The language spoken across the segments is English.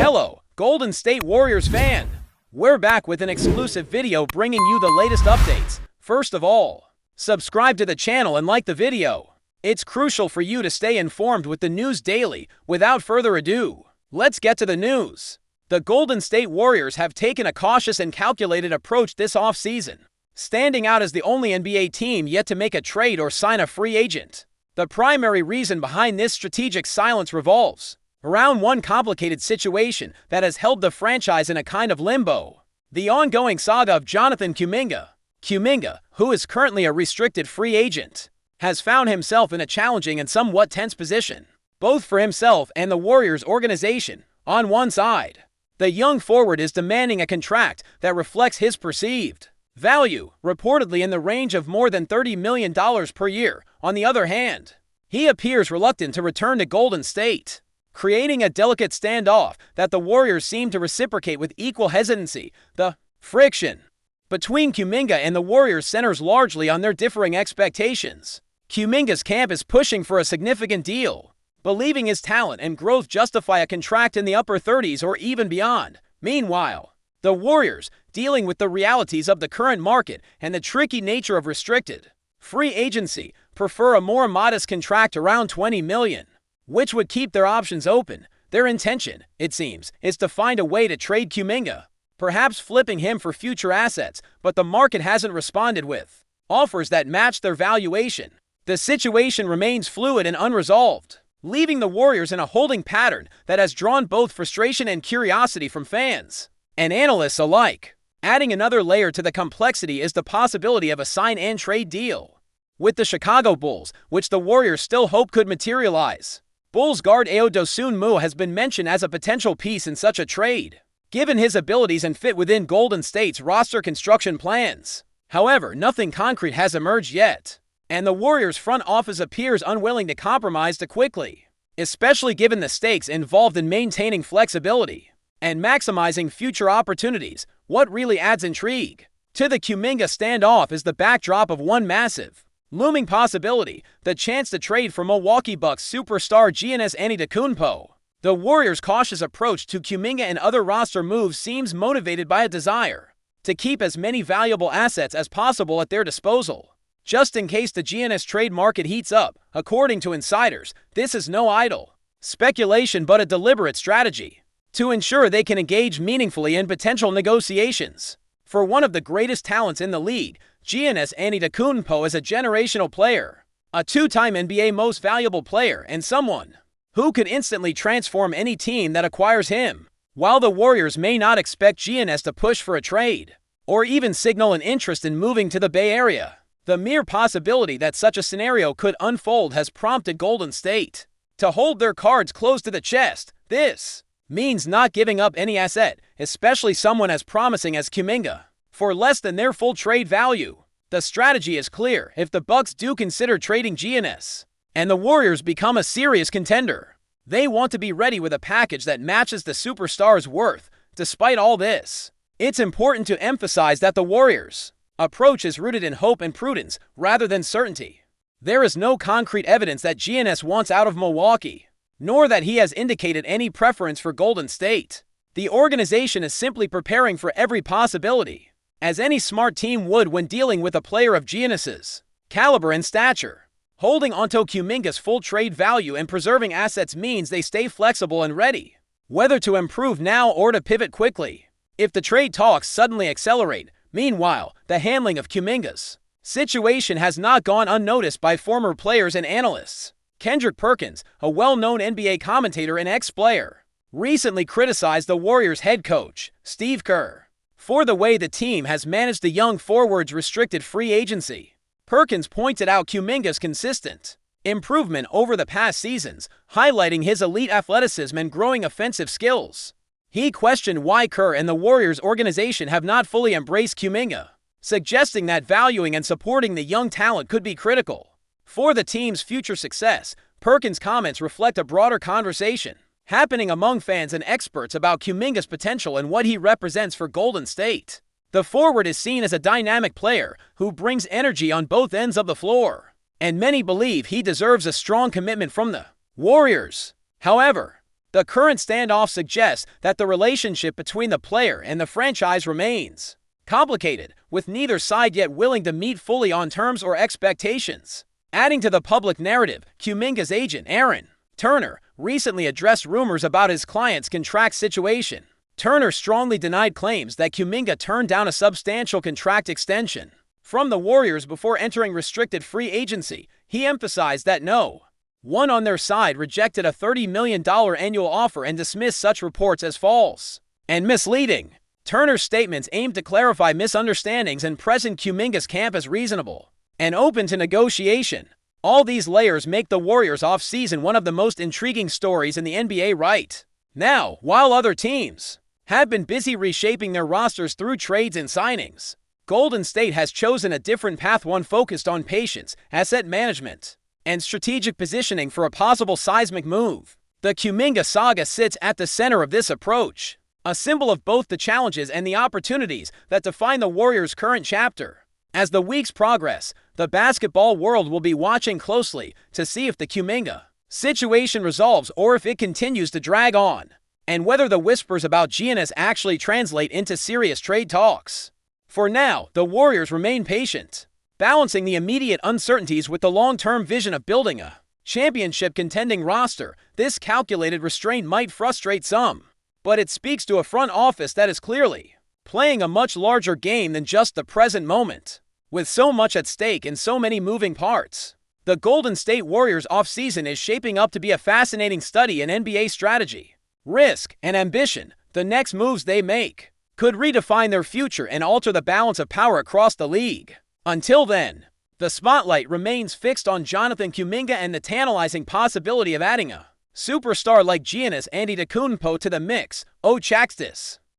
Hello, Golden State Warriors fan! We're back with an exclusive video bringing you the latest updates. First of all, subscribe to the channel and like the video. It's crucial for you to stay informed with the news daily. Without further ado, let's get to the news. The Golden State Warriors have taken a cautious and calculated approach this offseason, standing out as the only NBA team yet to make a trade or sign a free agent. The primary reason behind this strategic silence revolves around one complicated situation that has held the franchise in a kind of limbo: the ongoing saga of Jonathan Kuminga. Kuminga, who is currently a restricted free agent, has found himself in a challenging and somewhat tense position, both for himself and the Warriors organization. On one side, the young forward is demanding a contract that reflects his perceived value, reportedly in the range of more than $30 million per year. On the other hand, he appears reluctant to return to Golden State, creating a delicate standoff that the Warriors seem to reciprocate with equal hesitancy. The friction between Kuminga and the Warriors centers largely on their differing expectations. Kuminga's camp is pushing for a significant deal, believing his talent and growth justify a contract in the upper 30s or even beyond. Meanwhile, the Warriors, dealing with the realities of the current market and the tricky nature of restricted free agency, prefer a more modest contract around $20 million, which would keep their options open. Their intention, it seems, is to find a way to trade Kuminga, perhaps flipping him for future assets, but the market hasn't responded with offers that match their valuation. The situation remains fluid and unresolved, leaving the Warriors in a holding pattern that has drawn both frustration and curiosity from fans and analysts alike. Adding another layer to the complexity is the possibility of a sign-and-trade deal with the Chicago Bulls, which the Warriors still hope could materialize. Bulls guard Ayo Dosunmu has been mentioned as a potential piece in such a trade, given his abilities and fit within Golden State's roster construction plans. However, nothing concrete has emerged yet, and the Warriors' front office appears unwilling to compromise too quickly, especially given the stakes involved in maintaining flexibility and maximizing future opportunities. What really adds intrigue to the Kuminga standoff is the backdrop of one massive, looming possibility: the chance to trade for Milwaukee Bucks superstar Giannis Antetokounmpo. The Warriors' cautious approach to Kuminga and other roster moves seems motivated by a desire to keep as many valuable assets as possible at their disposal, just in case the Giannis trade market heats up. According to insiders, this is no idle speculation but a deliberate strategy to ensure they can engage meaningfully in potential negotiations. For one of the greatest talents in the league, Giannis Antetokounmpo is a generational player, a two-time NBA Most Valuable Player, and someone who could instantly transform any team that acquires him. While the Warriors may not expect Giannis to push for a trade or even signal an interest in moving to the Bay Area, the mere possibility that such a scenario could unfold has prompted Golden State to hold their cards close to the chest. This means not giving up any asset, especially someone as promising as Kuminga, for less than their full trade value. The strategy is clear: if the Bucks do consider trading Giannis and the Warriors become a serious contender, they want to be ready with a package that matches the superstar's worth. Despite all this, it's important to emphasize that the Warriors' approach is rooted in hope and prudence rather than certainty. There is no concrete evidence that Giannis wants out of Milwaukee, nor that he has indicated any preference for Golden State. The organization is simply preparing for every possibility, as any smart team would when dealing with a player of Giannis's caliber and stature. Holding onto Kuminga's full trade value and preserving assets means they stay flexible and ready, whether to improve now or to pivot quickly if the trade talks suddenly accelerate. Meanwhile, the handling of Kuminga's situation has not gone unnoticed by former players and analysts. Kendrick Perkins, a well-known NBA commentator and ex-player, recently criticized the Warriors head coach, Steve Kerr, for the way the team has managed the young forward's restricted free agency. Perkins pointed out Kuminga's consistent improvement over the past seasons, highlighting his elite athleticism and growing offensive skills. He questioned why Kerr and the Warriors organization have not fully embraced Kuminga, suggesting that valuing and supporting the young talent could be critical for the team's future success. Perkins' comments reflect a broader conversation happening among fans and experts about Kuminga's potential and what he represents for Golden State. The forward is seen as a dynamic player who brings energy on both ends of the floor, and many believe he deserves a strong commitment from the Warriors. However, The current standoff suggests that the relationship between the player and the franchise remains complicated, with neither side yet willing to meet fully on terms or expectations. Adding to the public narrative, Kuminga's agent, Aaron Turner, recently addressed rumors about his client's contract situation. Turner strongly denied claims that Kuminga turned down a substantial contract extension from the Warriors before entering restricted free agency. He emphasized that no one on their side rejected a $30 million annual offer and dismissed such reports as false and misleading. Turner's statements aimed to clarify misunderstandings and present Kuminga's camp as reasonable and open to negotiation. All these layers make the Warriors offseason one of the most intriguing stories in the NBA right now. While other teams have been busy reshaping their rosters through trades and signings, Golden State has chosen a different path, one focused on patience, asset management, and strategic positioning for a possible seismic move. The Kuminga saga sits at the center of this approach, a symbol of both the challenges and the opportunities that define the Warriors' current chapter. As the weeks progress, the basketball world will be watching closely to see if the Kuminga situation resolves or if it continues to drag on, and whether the whispers about Giannis actually translate into serious trade talks. For now, the Warriors remain patient, balancing the immediate uncertainties with the long-term vision of building a championship-contending roster. This calculated restraint might frustrate some, but it speaks to a front office that is clearly playing a much larger game than just the present moment. With so much at stake and so many moving parts, the Golden State Warriors offseason is shaping up to be a fascinating study in NBA strategy, risk, and ambition. The next moves they make could redefine their future and alter the balance of power across the league. Until then, the spotlight remains fixed on Jonathan Kuminga and the tantalizing possibility of adding a superstar like Giannis Antetokounmpo to the mix.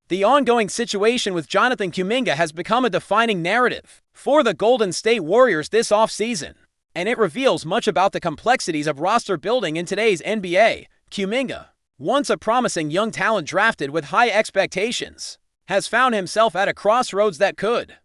The ongoing situation with Jonathan Kuminga has become a defining narrative for the Golden State Warriors this offseason, and it reveals much about the complexities of roster building in today's NBA. Kuminga, once a promising young talent drafted with high expectations, has found himself at a crossroads that could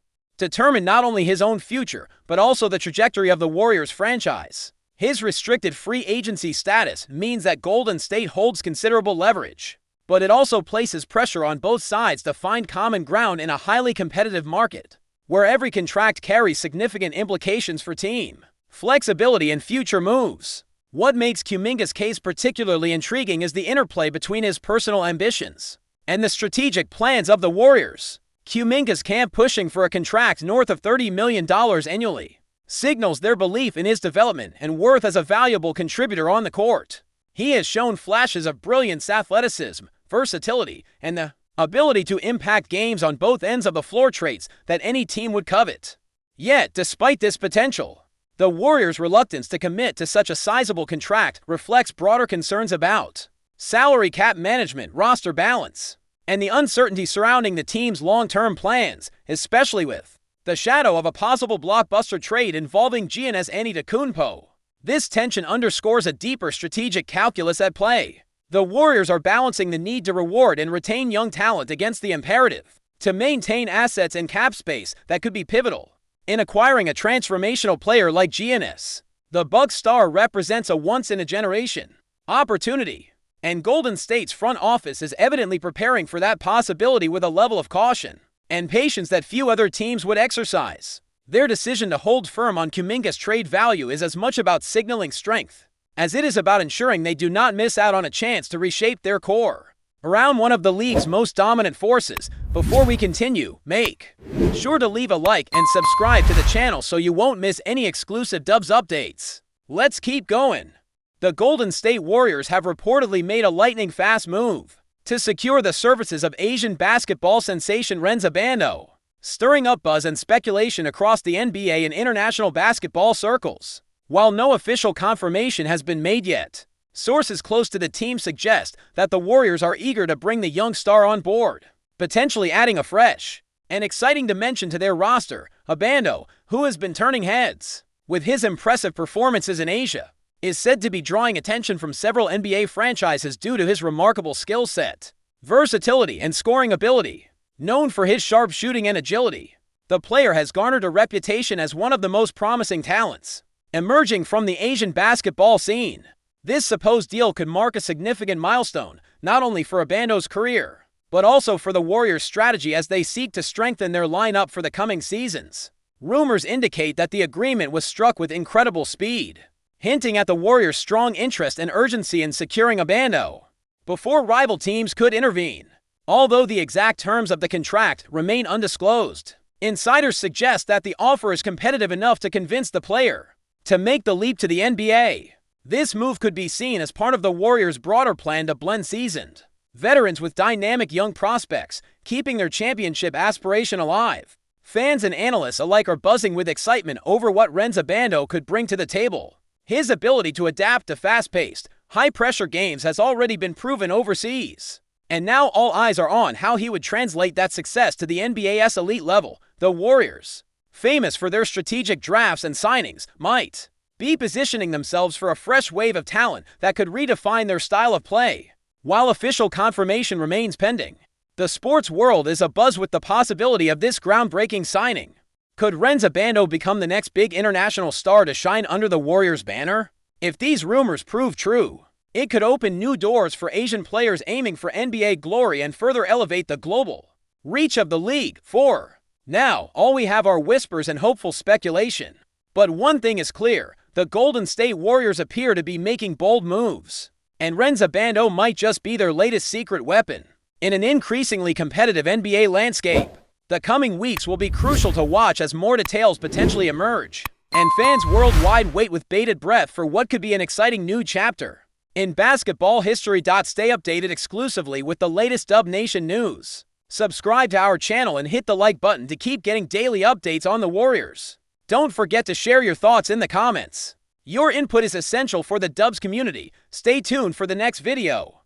determine not only his own future, but also the trajectory of the Warriors franchise. His restricted free agency status means that Golden State holds considerable leverage, but it also places pressure on both sides to find common ground in a highly competitive market, where every contract carries significant implications for team flexibility and future moves. What makes Kuminga's case particularly intriguing is the interplay between his personal ambitions and the strategic plans of the Warriors. Kuminga's camp pushing for a contract north of $30 million annually signals their belief in his development and worth as a valuable contributor on the court. He has shown flashes of brilliance, athleticism, versatility, and the ability to impact games on both ends of the floor, traits that any team would covet. Yet, despite this potential, the Warriors' reluctance to commit to such a sizable contract reflects broader concerns about salary cap management, roster balance, and the uncertainty surrounding the team's long-term plans, especially with the shadow of a possible blockbuster trade involving Giannis Antetokounmpo. This tension underscores a deeper strategic calculus at play. The Warriors are balancing the need to reward and retain young talent against the imperative to maintain assets and cap space that could be pivotal in acquiring a transformational player like Giannis. The Bucks star represents a once-in-a-generation opportunity, and Golden State's front office is evidently preparing for that possibility with a level of caution and patience that few other teams would exercise. Their decision to hold firm on Kuminga's trade value is as much about signaling strength as it is about ensuring they do not miss out on a chance to reshape their core around one of the league's most dominant forces. Before we continue, make sure to leave a like and subscribe to the channel so you won't miss any exclusive Dubs updates. Let's keep going. The Golden State Warriors have reportedly made a lightning-fast move to secure the services of Asian basketball sensation Renz Abando, stirring up buzz and speculation across the NBA and international basketball circles. While no official confirmation has been made yet, sources close to the team suggest that the Warriors are eager to bring the young star on board, potentially adding a fresh and exciting dimension to their roster. Abando, who has been turning heads with his impressive performances in Asia, is said to be drawing attention from several NBA franchises due to his remarkable skill set, versatility, and scoring ability. Known for his sharp shooting and agility, the player has garnered a reputation as one of the most promising talents emerging from the Asian basketball scene. This supposed deal could mark a significant milestone, not only for Abando's career, but also for the Warriors' strategy as they seek to strengthen their lineup for the coming seasons. Rumors indicate that the agreement was struck with incredible speed, hinting at the Warriors' strong interest and urgency in securing Abando before rival teams could intervene. Although the exact terms of the contract remain undisclosed, insiders suggest that the offer is competitive enough to convince the player to make the leap to the NBA. This move could be seen as part of the Warriors' broader plan to blend seasoned veterans with dynamic young prospects, keeping their championship aspiration alive. Fans and analysts alike are buzzing with excitement over what Renz Abando could bring to the table. His ability to adapt to fast-paced, high-pressure games has already been proven overseas, and now all eyes are on how he would translate that success to the NBA's elite level. The Warriors, famous for their strategic drafts and signings, might be positioning themselves for a fresh wave of talent that could redefine their style of play. While official confirmation remains pending, the sports world is abuzz with the possibility of this groundbreaking signing. Could Renz Abando become the next big international star to shine under the Warriors banner? If these rumors prove true, it could open new doors for Asian players aiming for NBA glory and further elevate the global reach of the league. For now, all we have are whispers and hopeful speculation. But one thing is clear, the Golden State Warriors appear to be making bold moves, and Renz Abando might just be their latest secret weapon. In an increasingly competitive NBA landscape, the coming weeks will be crucial to watch as more details potentially emerge, and fans worldwide wait with bated breath for what could be an exciting new chapter in basketball history. Stay updated exclusively with the latest Dub Nation news. Subscribe to our channel and hit the like button to keep getting daily updates on the Warriors. Don't forget to share your thoughts in the comments. Your input is essential for the Dubs community. Stay tuned for the next video.